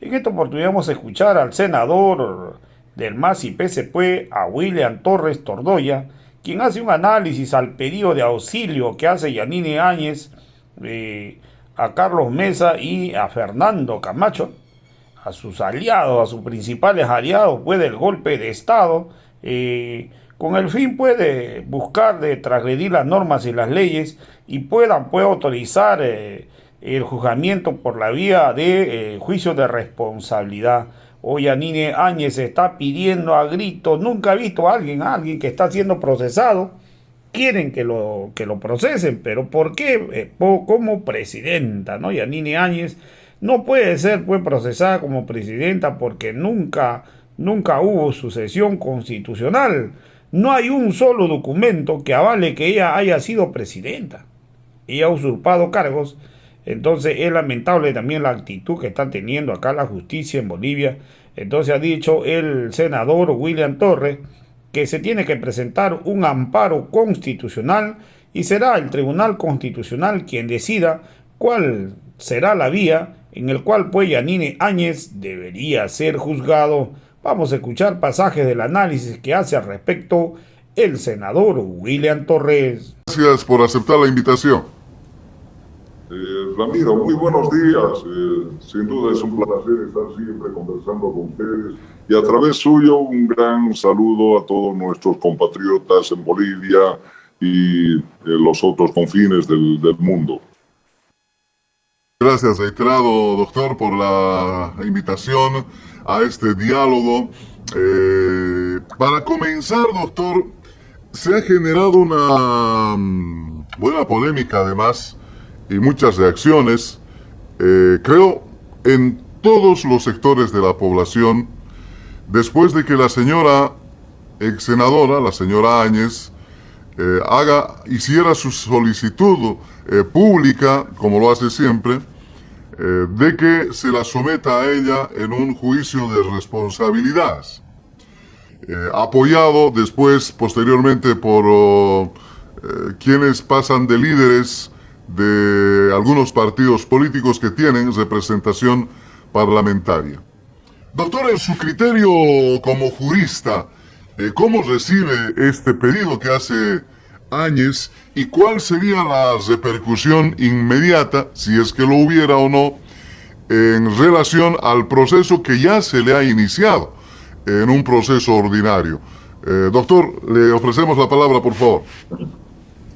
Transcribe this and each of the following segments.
En esta oportunidad vamos a escuchar al senador del MAS y PSP, a William Torres Tordoya, quien hace un análisis al pedido de auxilio que hace Yanine Áñez, a Carlos Mesa y a Fernando Camacho, a sus aliados, a sus principales aliados, pues del golpe de Estado, con el fin de buscar de transgredir las normas y las leyes y pueda autorizar el juzgamiento por la vía de juicio de responsabilidad. Hoy Yanine Áñez está pidiendo a gritos, nunca ha visto a alguien que está siendo procesado, quieren que lo procesen, pero ¿por qué? Como presidenta, ¿no? Yanine Áñez no puede ser pues procesada como presidenta porque nunca hubo sucesión constitucional. No hay un solo documento que avale que ella haya sido presidenta. Ella ha usurpado cargos. Entonces es lamentable también la actitud que está teniendo acá la justicia en Bolivia. Entonces ha dicho el senador William Torres que se tiene que presentar un amparo constitucional y será el Tribunal Constitucional quien decida cuál será la vía en el cual pues Yanine Áñez debería ser juzgado. Vamos a escuchar pasajes del análisis que hace al respecto el senador William Torres. Gracias por aceptar la invitación. Ramiro, muy buenos días. Sin duda es un placer estar siempre conversando con ustedes y a través suyo un gran saludo a todos nuestros compatriotas en Bolivia y los otros confines del mundo. Gracias, reiterado, doctor, por la invitación a este diálogo. Para comenzar, doctor, se ha generado una buena polémica, además, y muchas reacciones, creo, en todos los sectores de la población, después de que la señora ex senadora, la señora Áñez, hiciera su solicitud pública, como lo hace siempre, de que se la someta a ella en un juicio de responsabilidades, apoyado después, posteriormente, por quienes pasan de líderes de algunos partidos políticos que tienen representación parlamentaria. Doctor, en su criterio como jurista, ¿cómo recibe este pedido que hace Áñez y cuál sería la repercusión inmediata, si es que lo hubiera o no, en relación al proceso que ya se le ha iniciado en un proceso ordinario? Doctor, le ofrecemos la palabra, por favor.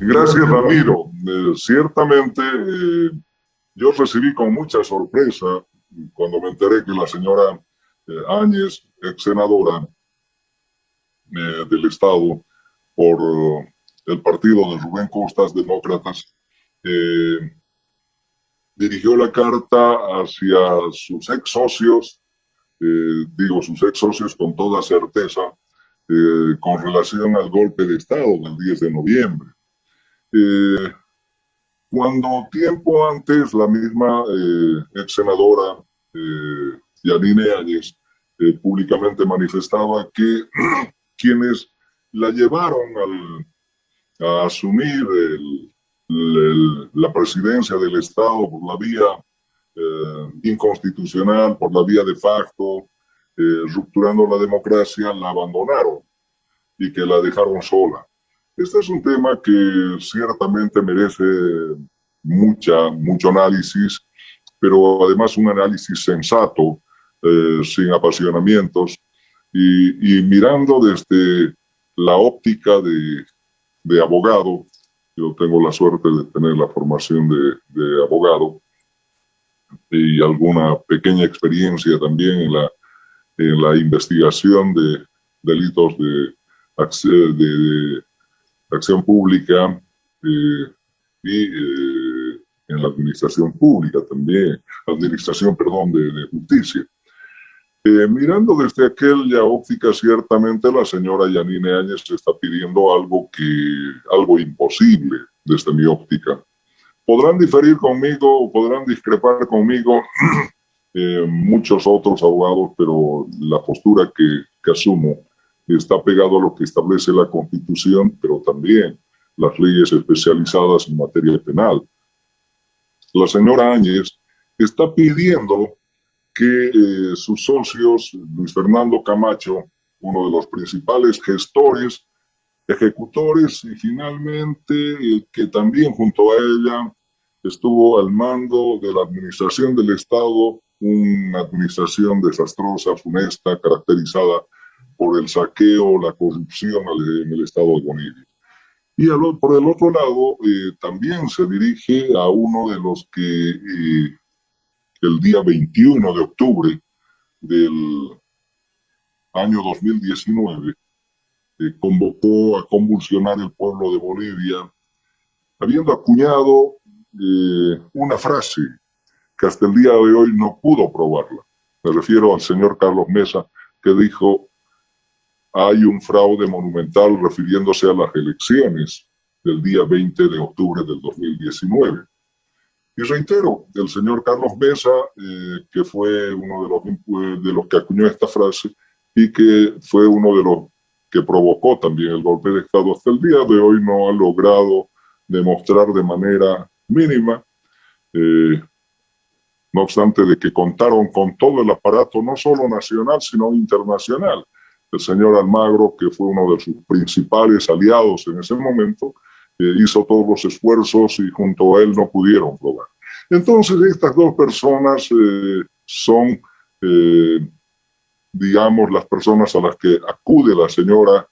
Gracias, Ramiro. Ciertamente, yo recibí con mucha sorpresa cuando me enteré que la señora Áñez, ex senadora del Estado por el partido de Rubén Costas, Demócratas, dirigió la carta hacia sus ex socios, digo sus ex socios con toda certeza, con relación al golpe de Estado del 10 de noviembre. Cuando tiempo antes la misma ex senadora Yanine Áñez públicamente manifestaba que quienes la llevaron a asumir la presidencia del Estado por la vía inconstitucional, por la vía de facto, rupturando la democracia, la abandonaron y que la dejaron sola. Este es un tema que ciertamente merece mucho análisis, pero además un análisis sensato, sin apasionamientos, y mirando desde la óptica de abogado. Yo tengo la suerte de tener la formación de abogado y alguna pequeña experiencia también en la investigación de delitos de acción pública y en la administración pública también, perdón, de justicia. Mirando desde aquella óptica, ciertamente la señora Yanine Áñez está pidiendo algo imposible desde mi óptica. Podrán diferir conmigo, podrán discrepar conmigo muchos otros abogados, pero la postura que asumo está pegado a lo que establece la Constitución, pero también las leyes especializadas en materia penal. La señora Áñez está pidiendo que sus socios, Luis Fernando Camacho, uno de los principales gestores, ejecutores y finalmente el que también junto a ella estuvo al mando de la administración del Estado, una administración desastrosa, funesta, caracterizada por el saqueo, la corrupción en el Estado de Bolivia. Y por el otro lado, también se dirige a uno de los que el día 21 de octubre del año 2019 convocó a convulsionar el pueblo de Bolivia, habiendo acuñado una frase que hasta el día de hoy no pudo probarla. Me refiero al señor Carlos Mesa, que dijo: hay un fraude monumental, refiriéndose a las elecciones del día 20 de octubre del 2019. Y reitero, el señor Carlos Mesa, que fue uno de los que acuñó esta frase y que fue uno de los que provocó también el golpe de Estado, hasta el día de hoy no ha logrado demostrar de manera mínima, no obstante de que contaron con todo el aparato, no solo nacional, sino internacional. El señor Almagro, que fue uno de sus principales aliados en ese momento, hizo todos los esfuerzos y junto a él no pudieron probar. Entonces, estas dos personas son, digamos, las personas a las que acude la señora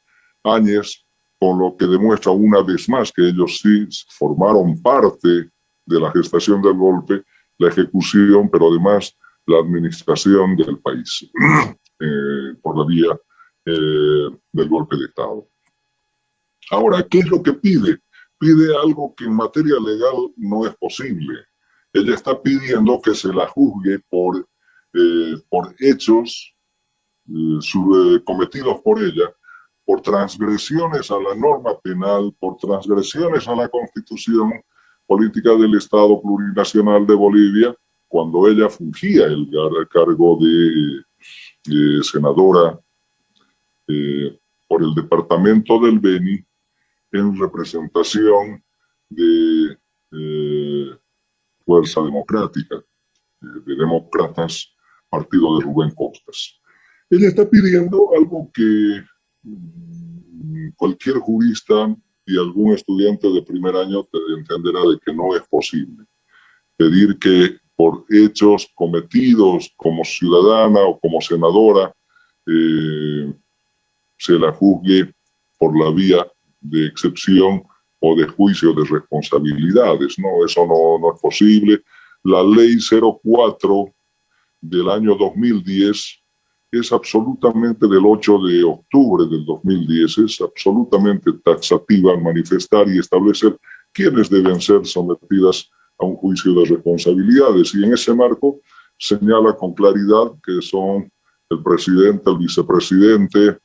Áñez, con lo que demuestra una vez más que ellos sí formaron parte de la gestación del golpe, la ejecución, pero además la administración del país por la vía del golpe de Estado. Ahora, ¿qué es lo que pide? Pide algo que en materia legal no es posible. Ella está pidiendo que se la juzgue por hechos cometidos por ella, por transgresiones a la norma penal, por transgresiones a la Constitución Política del Estado Plurinacional de Bolivia, cuando ella fungía el cargo de senadora por el departamento del Beni en representación de Fuerza Democrática, de Demócratas, partido de Rubén Costas. Ella está pidiendo algo que cualquier jurista y algún estudiante de primer año entenderá de que no es posible. Pedir que por hechos cometidos como ciudadana o como senadora se la juzgue por la vía de excepción o de juicio de responsabilidades. No, eso no es posible. La ley 04 del año 2010 es absolutamente, del 8 de octubre del 2010, es absolutamente taxativa al manifestar y establecer quiénes deben ser sometidas a un juicio de responsabilidades. Y en ese marco señala con claridad que son el presidente, el vicepresidente,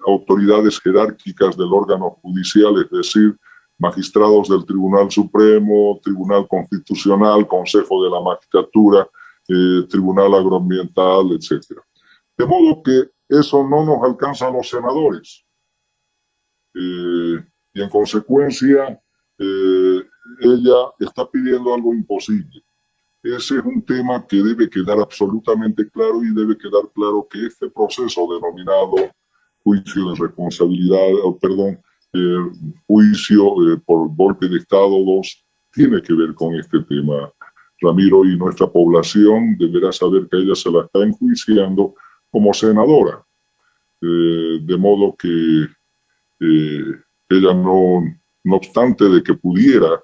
autoridades jerárquicas del órgano judicial, es decir, magistrados del Tribunal Supremo, Tribunal Constitucional, Consejo de la Magistratura, Tribunal Agroambiental, etc. De modo que eso no nos alcanza a los senadores. Y en consecuencia, ella está pidiendo algo imposible. Ese es un tema que debe quedar absolutamente claro, y debe quedar claro que este proceso denominado juicio de responsabilidad, juicio por golpe de Estado 2, tiene que ver con este tema, Ramiro, y nuestra población deberá saber que ella se la está enjuiciando como senadora. De modo que ella no obstante de que pudiera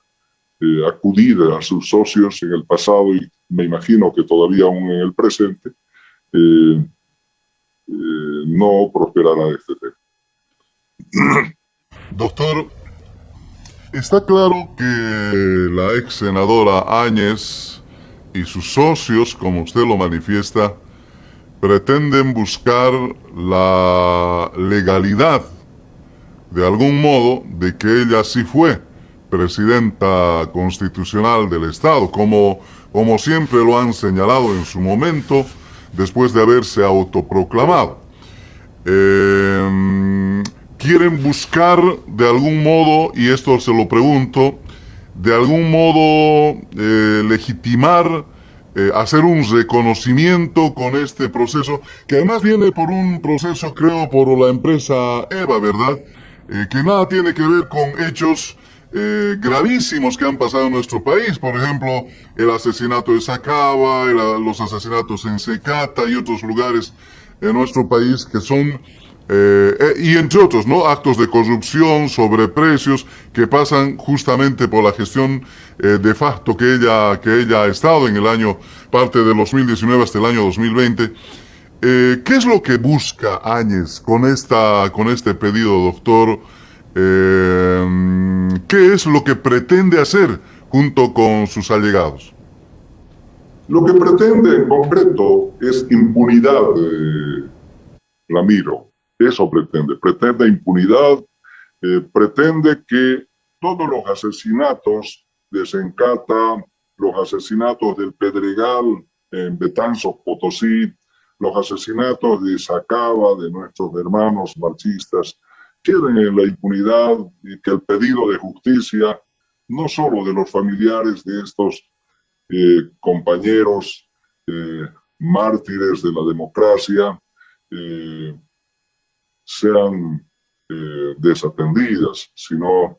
acudir a sus socios en el pasado, y me imagino que todavía aún en el presente, no prosperará este tema. Doctor, está claro que la ex senadora Áñez y sus socios, como usted lo manifiesta, pretenden buscar la legalidad, de algún modo, de que ella sí fue presidenta constitucional del Estado, como siempre lo han señalado en su momento, después de haberse autoproclamado. Quieren buscar de algún modo, y esto se lo pregunto, de algún modo legitimar hacer un reconocimiento con este proceso, que además viene por un proceso, creo, por la empresa EVA, ¿verdad? Que nada tiene que ver con hechos gravísimos que han pasado en nuestro país. Por ejemplo, el asesinato de Sacaba, los asesinatos en Secata y otros lugares en nuestro país que son, y entre otros, ¿no? Actos de corrupción, sobreprecios, que pasan justamente por la gestión de facto que ella ha estado en el año, parte del 2019 hasta el año 2020. ¿Qué es lo que busca Áñez con este pedido, doctor? ¿Qué es lo que pretende hacer junto con sus allegados? Lo que pretende en concreto es impunidad, Ramiro. Eso pretende. Pretende impunidad, pretende que todos los asesinatos de Sencata, los asesinatos del Pedregal en Betanzos, Potosí, los asesinatos de Sacaba, de nuestros hermanos marchistas, queden en la impunidad y que el pedido de justicia, no solo de los familiares de estos compañeros mártires de la democracia, sean desatendidas, sino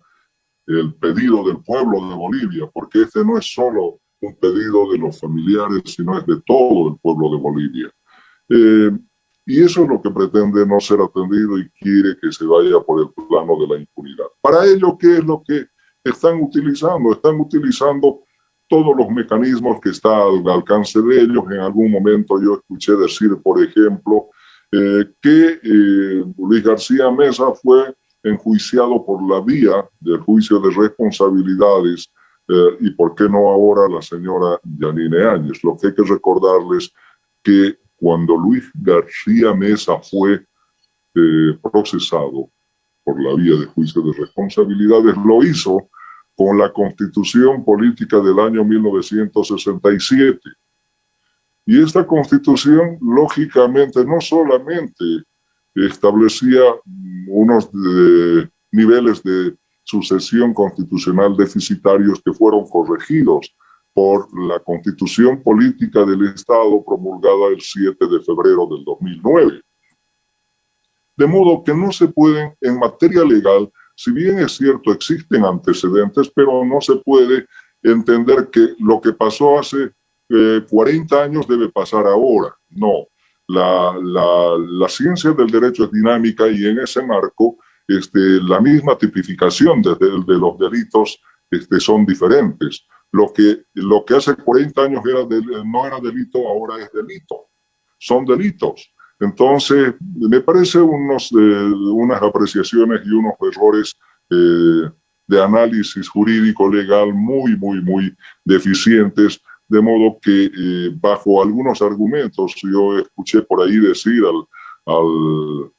el pedido del pueblo de Bolivia, porque este no es solo un pedido de los familiares, sino es de todo el pueblo de Bolivia. Y eso es lo que pretende no ser atendido y quiere que se vaya por el plano de la impunidad. Para ello, ¿qué es lo que están utilizando? Están utilizando todos los mecanismos que están al alcance de ellos. En algún momento yo escuché decir, por ejemplo, que Luis García Mesa fue enjuiciado por la vía del juicio de responsabilidades y por qué no ahora la señora Yanine Áñez. Lo que hay que recordarles que cuando Luis García Mesa fue procesado por la vía de juicio de responsabilidades, lo hizo con la Constitución Política del año 1967. Y esta Constitución, lógicamente, no solamente establecía unos niveles de sucesión constitucional deficitarios que fueron corregidos por la Constitución Política del Estado promulgada el 7 de febrero del 2009. De modo que no se pueden, en materia legal, si bien es cierto, existen antecedentes, pero no se puede entender que lo que pasó hace 40 años debe pasar ahora. No, la ciencia del derecho es dinámica y en ese marco la misma tipificación de los delitos son diferentes. Lo que hace 40 años no era delito, ahora es delito. Son delitos. Entonces, me parece unas apreciaciones y unos errores de análisis jurídico legal muy, muy, muy deficientes, de modo que bajo algunos argumentos yo escuché por ahí decir al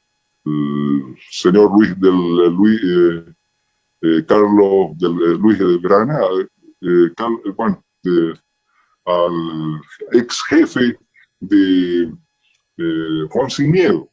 señor Luis del Granada, al ex jefe de Juan Sin Miedo,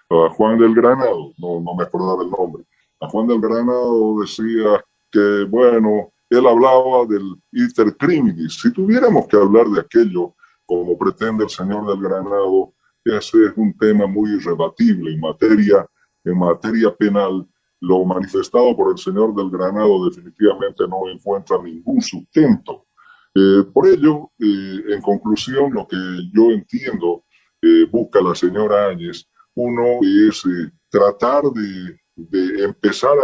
a Juan del Granado, no me acordaba el nombre. A Juan del Granado decía que, bueno, él hablaba del iter criminis. Si tuviéramos que hablar de aquello, como pretende el señor del Granado, ese es un tema muy rebatible en materia penal. Lo manifestado por el señor del Granado definitivamente no encuentra ningún sustento. Por ello, en conclusión, lo que yo entiendo busca la señora Áñez, uno es tratar de empezar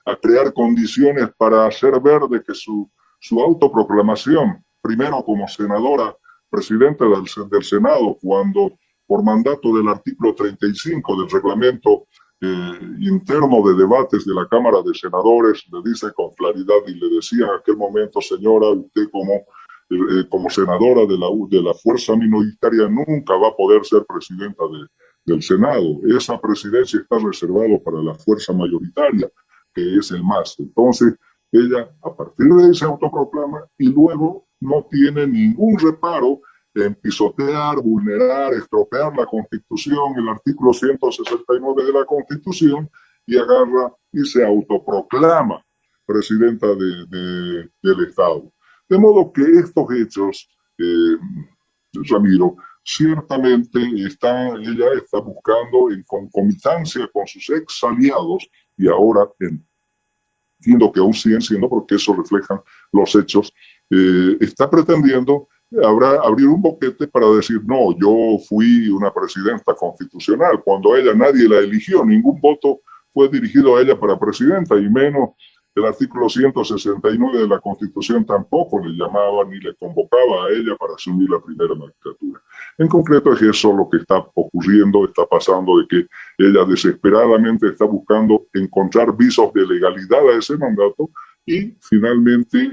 a crear condiciones para hacer ver de que su autoproclamación, primero como senadora, presidenta del Senado, cuando por mandato del artículo 35 del reglamento interno de debates de la Cámara de Senadores, le dice con claridad y le decía en aquel momento, señora, usted como senadora de la fuerza minoritaria nunca va a poder ser presidenta del Senado. Esa presidencia está reservada para la fuerza mayoritaria, que es el MAS. Entonces, ella a partir de ahí se autoproclama y luego no tiene ningún reparo en pisotear, vulnerar, estropear la Constitución, el artículo 169 de la Constitución, y agarra y se autoproclama presidenta del Estado. De modo que estos hechos Ramiro, ciertamente ella está buscando en concomitancia con sus ex aliados y ahora entiendo que aún siguen siendo, porque eso reflejan los hechos, está pretendiendo abrir un boquete para decir, no, yo fui una presidenta constitucional, cuando a ella nadie la eligió, ningún voto fue dirigido a ella para presidenta, y menos el artículo 169 de la Constitución tampoco le llamaba ni le convocaba a ella para asumir la primera magistratura. En concreto es eso lo que está ocurriendo, está pasando, de que ella desesperadamente está buscando encontrar visos de legalidad a ese mandato y finalmente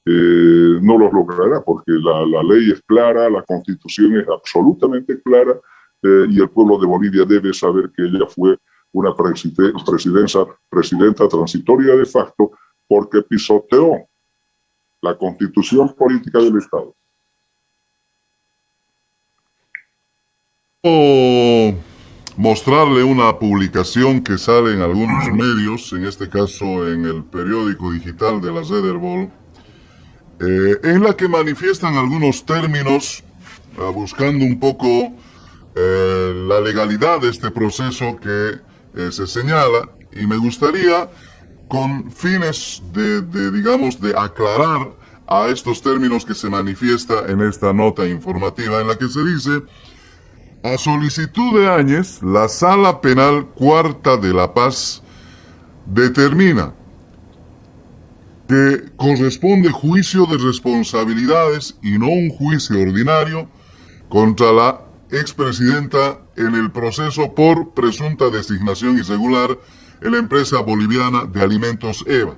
no los logrará, porque la ley es clara, la Constitución es absolutamente clara, y el pueblo de Bolivia debe saber que ella fue una presidenta transitoria de facto porque pisoteó la Constitución política del Estado. O mostrarle una publicación que sale en algunos medios, en este caso en el periódico digital de la Zederbol, en la que manifiestan algunos términos, buscando un poco la legalidad de este proceso que se señala, y me gustaría, con fines digamos, de aclarar a estos términos que se manifiesta en esta nota informativa, en la que se dice: a solicitud de Áñez, la Sala Penal Cuarta de La Paz determina que corresponde juicio de responsabilidades y no un juicio ordinario contra la expresidenta en el proceso por presunta designación irregular en la empresa boliviana de alimentos EVA.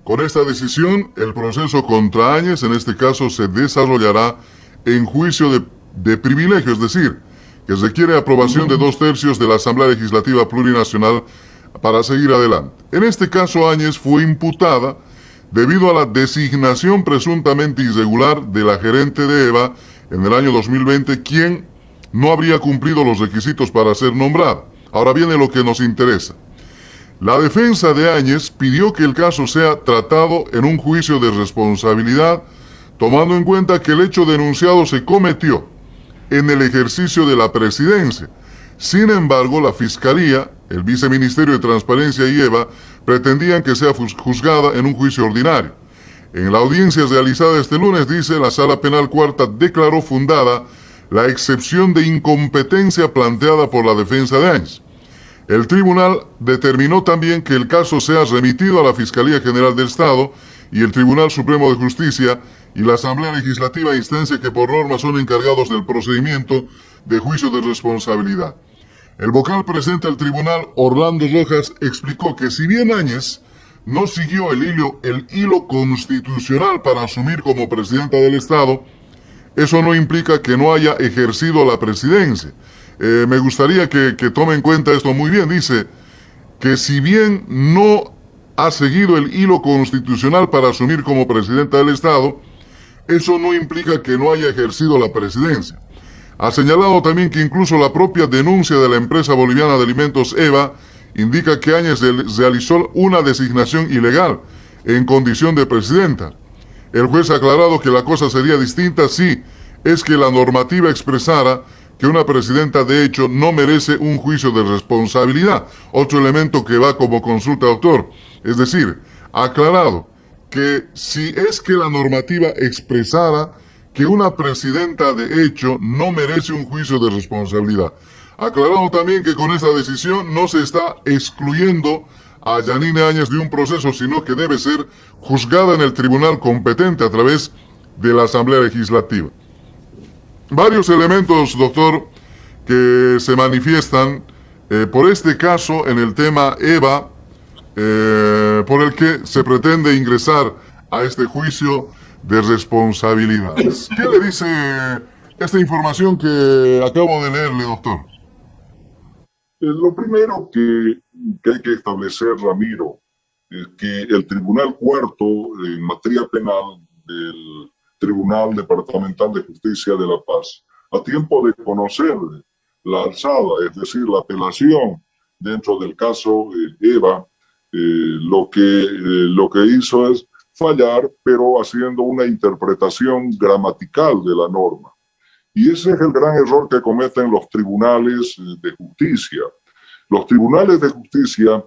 Con esta decisión, el proceso contra Áñez, en este caso, se desarrollará en juicio de privilegio, es decir, que requiere aprobación de 2/3 de la Asamblea Legislativa Plurinacional para seguir adelante. En este caso, Áñez fue imputada debido a la designación presuntamente irregular de la gerente de EVA en el año 2020, quien no habría cumplido los requisitos para ser nombrada. Ahora viene lo que nos interesa. La defensa de Áñez pidió que el caso sea tratado en un juicio de responsabilidad, tomando en cuenta que el hecho denunciado se cometió en el ejercicio de la presidencia. Sin embargo, la Fiscalía, el Viceministerio de Transparencia y EVA pretendían que sea juzgada en un juicio ordinario. En la audiencia realizada este lunes, dice, la Sala Penal Cuarta declaró fundada la excepción de incompetencia planteada por la defensa de Áñez. El tribunal determinó también que el caso sea remitido a la Fiscalía General del Estado y el Tribunal Supremo de Justicia y la Asamblea Legislativa, instancia que por norma son encargados del procedimiento de juicio de responsabilidad. El vocal presente al tribunal, Orlando Rojas, explicó que si bien Áñez no siguió el hilo constitucional para asumir como presidenta del Estado, eso no implica que no haya ejercido la presidencia. Me gustaría que tome en cuenta esto muy bien. Dice que si bien no ha seguido el hilo constitucional para asumir como presidenta del Estado, eso no implica que no haya ejercido la presidencia. Ha señalado también que incluso la propia denuncia de la empresa boliviana de alimentos EVA indica que Áñez realizó una designación ilegal en condición de presidenta. El juez ha aclarado que la cosa sería distinta si es que la normativa expresara que una presidenta de hecho no merece un juicio de responsabilidad. Otro elemento que va como consulta, doctor. Es decir, ha aclarado que si es que la normativa expresara que una presidenta de hecho no merece un juicio de responsabilidad. Ha aclarado también que con esta decisión no se está excluyendo a Yanine Áñez de un proceso, sino que debe ser juzgada en el tribunal competente a través de la Asamblea Legislativa. Varios elementos, doctor, que se manifiestan por este caso en el tema EVA, por el que se pretende ingresar a este juicio de responsabilidades. ¿Qué le dice esta información que acabo de leerle, doctor? Lo primero que hay que establecer, Ramiro, es que el Tribunal Cuarto en materia penal del Tribunal Departamental de Justicia de La Paz, a tiempo de conocer la alzada, es decir, la apelación dentro del caso EVA, lo que hizo es fallar, pero haciendo una interpretación gramatical de la norma. Y ese es el gran error que cometen los tribunales de justicia. Los tribunales de justicia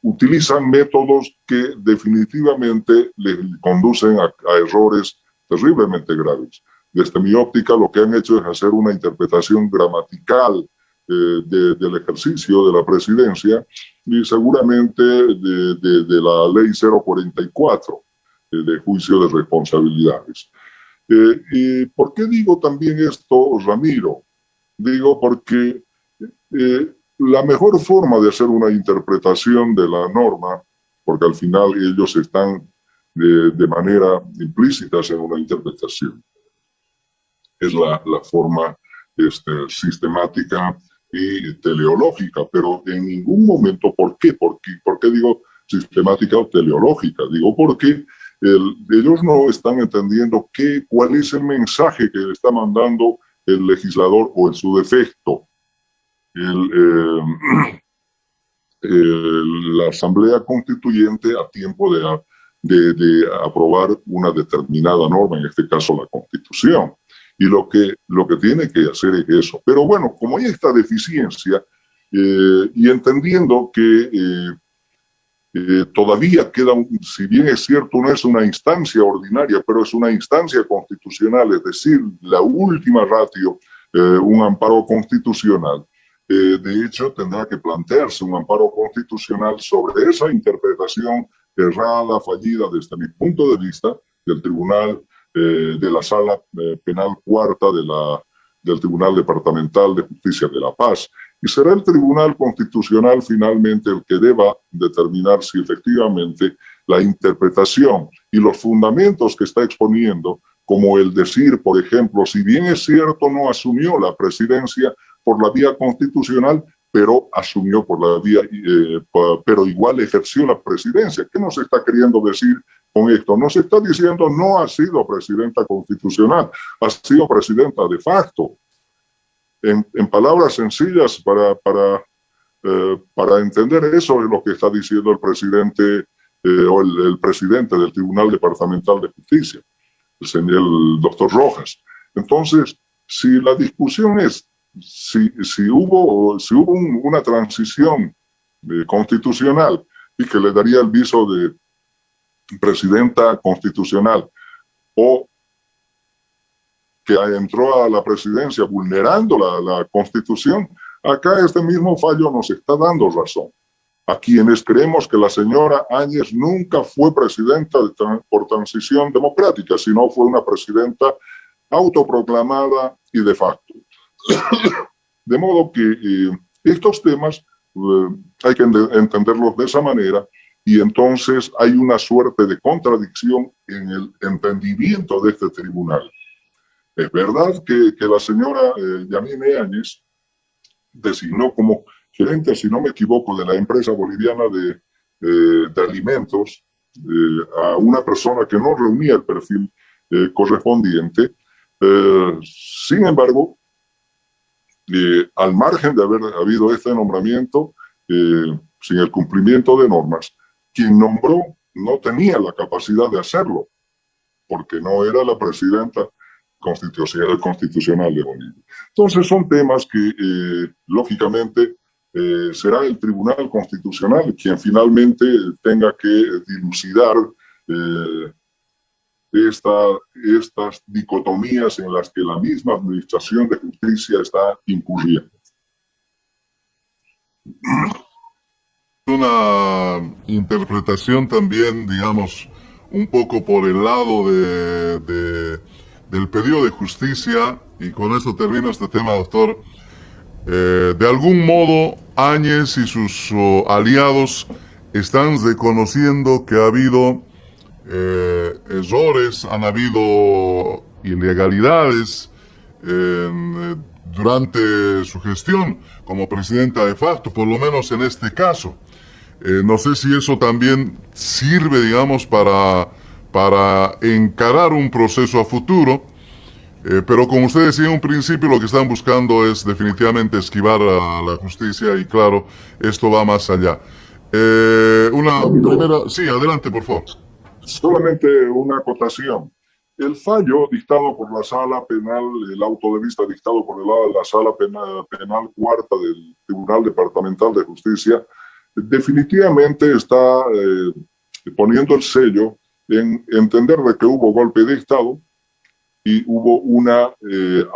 utilizan métodos que definitivamente les conducen a errores terriblemente graves. Desde mi óptica, lo que han hecho es hacer una interpretación gramatical del ejercicio de la presidencia y seguramente de la ley 044 de juicio de responsabilidades. ¿Y por qué digo también esto, Ramiro? Digo porque la mejor forma de hacer una interpretación de la norma, porque al final ellos están de manera implícita en una interpretación, es la forma sistemática y teleológica, pero en ningún momento, ¿por qué? ¿Por qué digo sistemática o teleológica? Digo porque ellos no están entendiendo cuál es el mensaje que le está mandando el legislador o en su defecto la Asamblea Constituyente a tiempo de aprobar una determinada norma, en este caso la Constitución. Y lo que tiene que hacer es eso. Pero bueno, como hay esta deficiencia y entendiendo que todavía queda, si bien es cierto, no es una instancia ordinaria, pero es una instancia constitucional, es decir, la última ratio, un amparo constitucional. De hecho, tendrá que plantearse un amparo constitucional sobre esa interpretación errada, fallida, desde mi punto de vista, del Tribunal de la Sala Penal Cuarta del Tribunal Departamental de Justicia de La Paz. Y será el Tribunal Constitucional finalmente el que deba determinar si efectivamente la interpretación y los fundamentos que está exponiendo, como el decir, por ejemplo, si bien es cierto, no asumió la presidencia por la vía constitucional, pero asumió por la vía, pero igual ejerció la presidencia. ¿Qué nos está queriendo decir con esto? Nos está diciendo no ha sido presidenta constitucional, ha sido presidenta de facto. En palabras sencillas, para entender eso es lo que está diciendo el presidente o el presidente del Tribunal Departamental de Justicia, el doctor Rojas. Entonces, si la discusión es si hubo una transición constitucional y que le daría el viso de presidenta constitucional o que entró a la presidencia vulnerando la Constitución, acá este mismo fallo nos está dando razón. A quienes creemos que la señora Áñez nunca fue presidenta por transición democrática, sino fue una presidenta autoproclamada y de facto. De modo que estos temas hay que entenderlos de esa manera y entonces hay una suerte de contradicción en el entendimiento de este tribunal. Es verdad que la señora Yanine Áñez designó como gerente, si no me equivoco, de la empresa boliviana de alimentos a una persona que no reunía el perfil correspondiente. Sin embargo, al margen de haber habido este nombramiento, sin el cumplimiento de normas, quien nombró no tenía la capacidad de hacerlo, porque no era la presidenta constitucional de Bolivia. Entonces son temas que, lógicamente, será el Tribunal Constitucional quien finalmente tenga que dilucidar estas dicotomías en las que la misma Administración de Justicia está incurriendo. Una interpretación también, digamos, un poco por el lado del pedido de justicia, y con esto termino este tema, doctor. De algún modo, Áñez y sus aliados están reconociendo que ha habido errores, han habido ilegalidades durante su gestión como presidenta de facto, por lo menos en este caso. No sé si eso también sirve, digamos, para encarar un proceso a futuro, pero como usted decía en un principio, lo que están buscando es definitivamente esquivar a la justicia y claro, esto va más allá. Sí, adelante, por favor. Solamente una acotación. El fallo dictado por la Sala Penal, el auto de vista dictado por la Sala Penal Cuarta del Tribunal Departamental de Justicia, definitivamente está poniendo el sello en entender de que hubo golpe de Estado y hubo una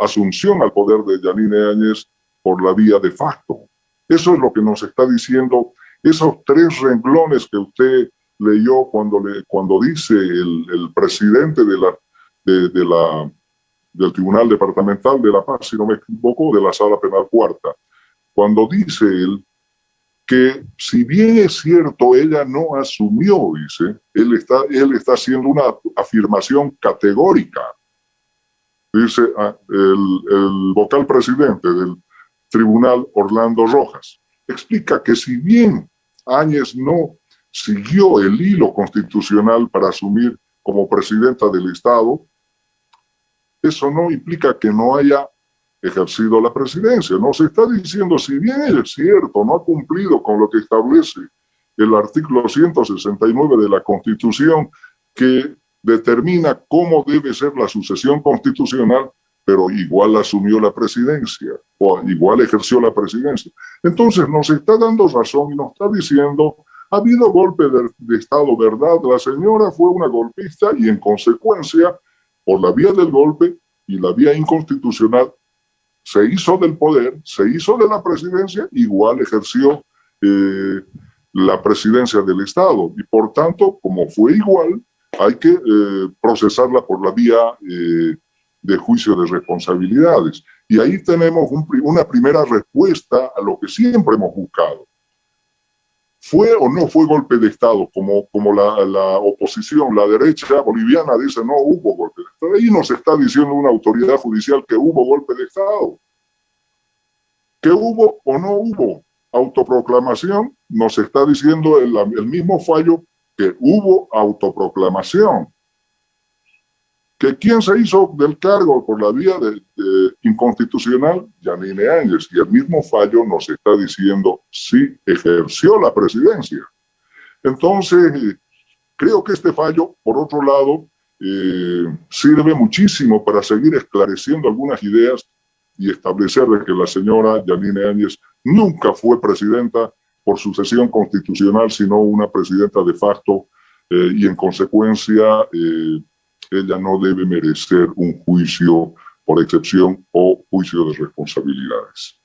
asunción al poder de Yanine Áñez por la vía de facto. Eso es lo que nos está diciendo esos 3 renglones que usted leyó cuando dice el presidente del Tribunal Departamental de La Paz, si no me equivoco, de la Sala Penal Cuarta, cuando dice él que si bien es cierto, ella no asumió, dice, él está haciendo una afirmación categórica. Dice el vocal presidente del tribunal, Orlando Rojas, explica que si bien Áñez no siguió el hilo constitucional para asumir como presidenta del Estado, eso no implica que no haya ejercido la presidencia. Nos está diciendo, si bien es cierto, no ha cumplido con lo que establece el artículo 169 de la Constitución, que determina cómo debe ser la sucesión constitucional, pero igual asumió la presidencia, o igual ejerció la presidencia. Entonces nos está dando razón y nos está diciendo, ha habido golpe de Estado, ¿verdad? La señora fue una golpista y en consecuencia, por la vía del golpe y la vía inconstitucional, se hizo del poder, se hizo de la presidencia, igual ejerció la presidencia del Estado. Y por tanto, como fue igual, hay que procesarla por la vía de juicio de responsabilidades. Y ahí tenemos una primera respuesta a lo que siempre hemos buscado. ¿Fue o no fue golpe de Estado? Como la oposición, la derecha boliviana dice no hubo golpe de Estado. Ahí nos está diciendo una autoridad judicial que hubo golpe de Estado. ¿Que hubo o no hubo autoproclamación? Nos está diciendo el mismo fallo que hubo autoproclamación. ¿Que quién se hizo del cargo por la vía inconstitucional? Yanine Áñez. Y el mismo fallo nos está diciendo si ejerció la presidencia. Entonces, creo que este fallo, por otro lado, sirve muchísimo para seguir esclareciendo algunas ideas y establecer de que la señora Yanine Áñez nunca fue presidenta por sucesión constitucional, sino una presidenta de facto, y en consecuencia ella no debe merecer un juicio por excepción o juicio de responsabilidades.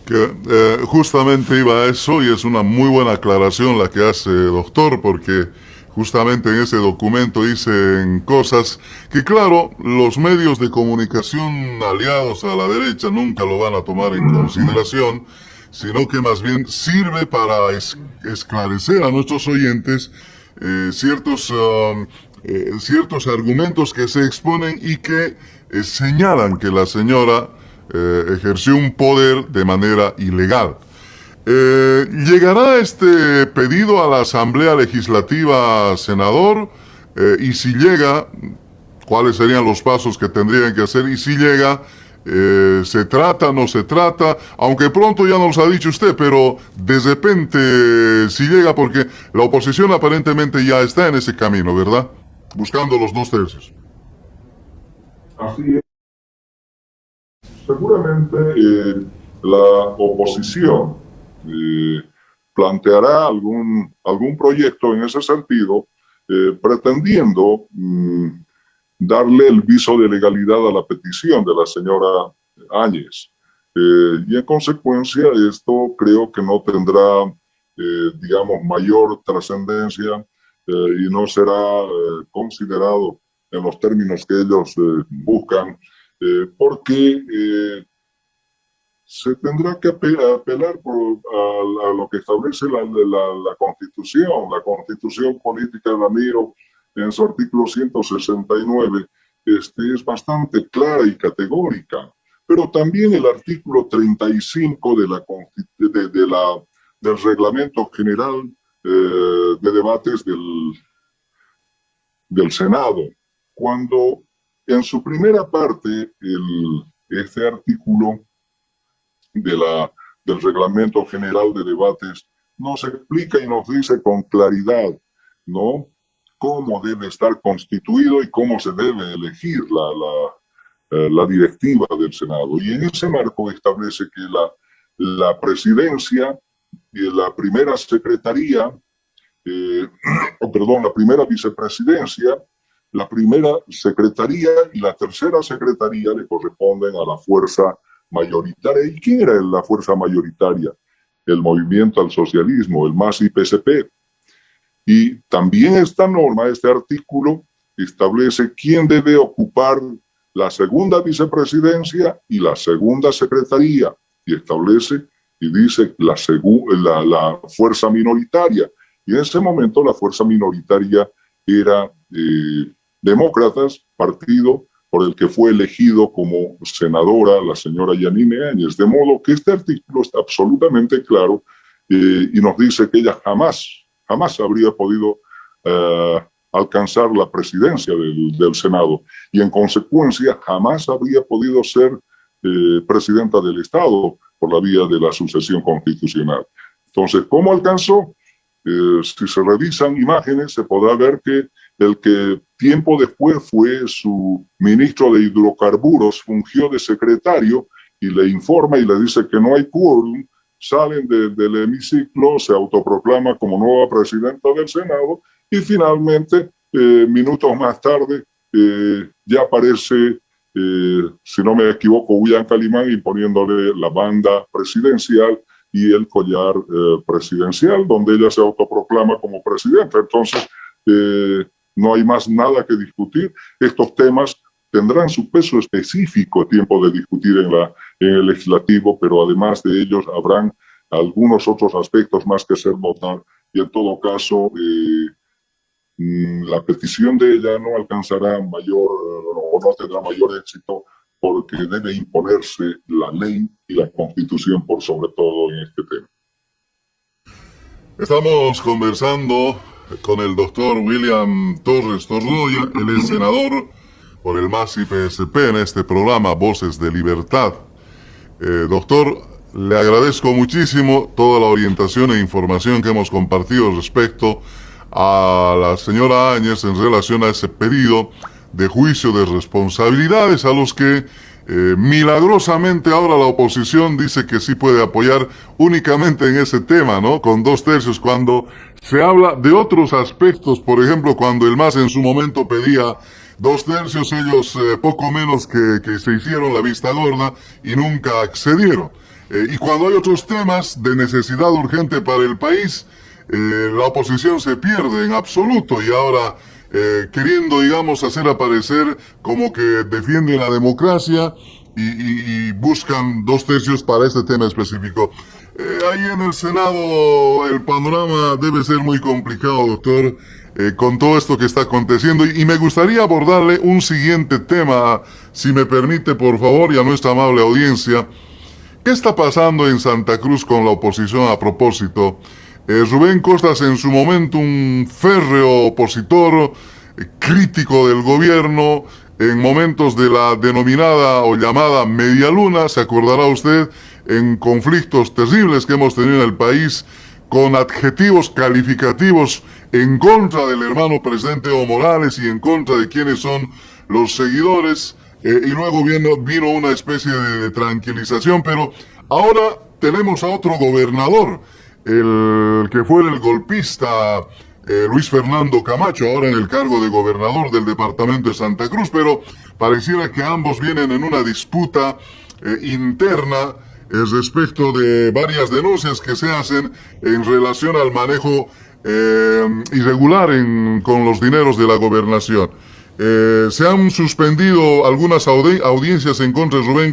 Que justamente iba a eso, y es una muy buena aclaración la que hace, doctor, porque justamente en ese documento dicen cosas que, claro, los medios de comunicación aliados a la derecha nunca lo van a tomar en consideración, sino que más bien sirve para esclarecer a nuestros oyentes ciertos argumentos que se exponen y que señalan que la señora ejerció un poder de manera ilegal. ¿Llegará este pedido a la Asamblea Legislativa, senador? Y si llega, ¿cuáles serían los pasos que tendrían que hacer? Y si llega, ¿se trata, no se trata? Aunque pronto ya nos ha dicho usted, pero de repente si llega, porque la oposición aparentemente ya está en ese camino, ¿verdad? Buscando los 2/3. Así es. Seguramente la oposición planteará algún proyecto en ese sentido, pretendiendo darle el viso de legalidad a la petición de la señora Áñez. Y en consecuencia esto creo que no tendrá, digamos, mayor trascendencia y no será considerado en los términos que ellos buscan, porque se tendrá que apelar a lo que establece la Constitución. La Constitución Política de Ramiro, en su artículo 169, es bastante clara y categórica. Pero también el artículo 35 del Reglamento General de Debates del Senado, cuando en su primera parte este artículo del Reglamento General de Debates nos explica y nos dice con claridad, ¿no?, cómo debe estar constituido y cómo se debe elegir la directiva del Senado. Y en ese marco establece que la presidencia y la primera secretaría, la primera vicepresidencia, la primera secretaría y la tercera secretaría le corresponden a la fuerza mayoritaria. ¿Y quién era la fuerza mayoritaria? El Movimiento al Socialismo, el MAS y PSP. Y también esta norma, este artículo, establece quién debe ocupar la segunda vicepresidencia y la segunda secretaría. Y establece y dice la fuerza minoritaria. Y en ese momento la fuerza minoritaria era Demócratas, partido por el que fue elegido como senadora la señora Yanine Áñez. De modo que este artículo está absolutamente claro y nos dice que ella jamás habría podido alcanzar la presidencia del Senado y en consecuencia jamás habría podido ser presidenta del Estado por la vía de la sucesión constitucional. Entonces, ¿cómo alcanzó? Si se revisan imágenes, se podrá ver que el que tiempo después fue su ministro de hidrocarburos fungió de secretario y le informa y le dice que no hay quórum, salen del hemiciclo, se autoproclama como nueva presidenta del Senado y finalmente, minutos más tarde, ya aparece, si no me equivoco, William Calimán imponiéndole la banda presidencial y el collar presidencial, donde ella se autoproclama como presidenta. Entonces, no hay más nada que discutir. Estos temas tendrán su peso específico a tiempo de discutir en el legislativo, pero además de ellos habrán algunos otros aspectos más que ser votados y en todo caso la petición de ella no alcanzará o no tendrá mayor éxito porque debe imponerse la ley y la Constitución por sobre todo en este tema. Estamos conversando con el doctor William Torres Tordoya, él es senador por el MAS y PSP en este programa Voces de Libertad. Doctor, le agradezco muchísimo toda la orientación e información que hemos compartido respecto a la señora Áñez en relación a ese pedido de juicio de responsabilidades a los que milagrosamente ahora la oposición dice que sí puede apoyar únicamente en ese tema, ¿no? Con 2/3, cuando se habla de otros aspectos, por ejemplo, cuando el MAS en su momento pedía 2/3, ellos poco menos que se hicieron la vista gorda y nunca accedieron. Y cuando hay otros temas de necesidad urgente para el país, la oposición se pierde en absoluto y ahora queriendo, digamos, hacer aparecer como que defienden la democracia y buscan 2/3 para este tema específico. Ahí en el Senado el panorama debe ser muy complicado, doctor, con todo esto que está aconteciendo. Y me gustaría abordarle un siguiente tema, si me permite, por favor, y a nuestra amable audiencia. ¿Qué está pasando en Santa Cruz con la oposición a propósito? Rubén Costas, en su momento un férreo opositor, crítico del gobierno, en momentos de la denominada o llamada media luna, se acordará usted, en conflictos terribles que hemos tenido en el país, con adjetivos calificativos en contra del hermano presidente Evo Morales y en contra de quienes son los seguidores, y luego vino una especie de tranquilización, pero ahora tenemos a otro gobernador, el que fue el golpista Luis Fernando Camacho, ahora en el cargo de gobernador del departamento de Santa Cruz, pero pareciera que ambos vienen en una disputa interna respecto de varias denuncias que se hacen en relación al manejo irregular con los dineros de la gobernación. Se han suspendido algunas audiencias en contra de Rubén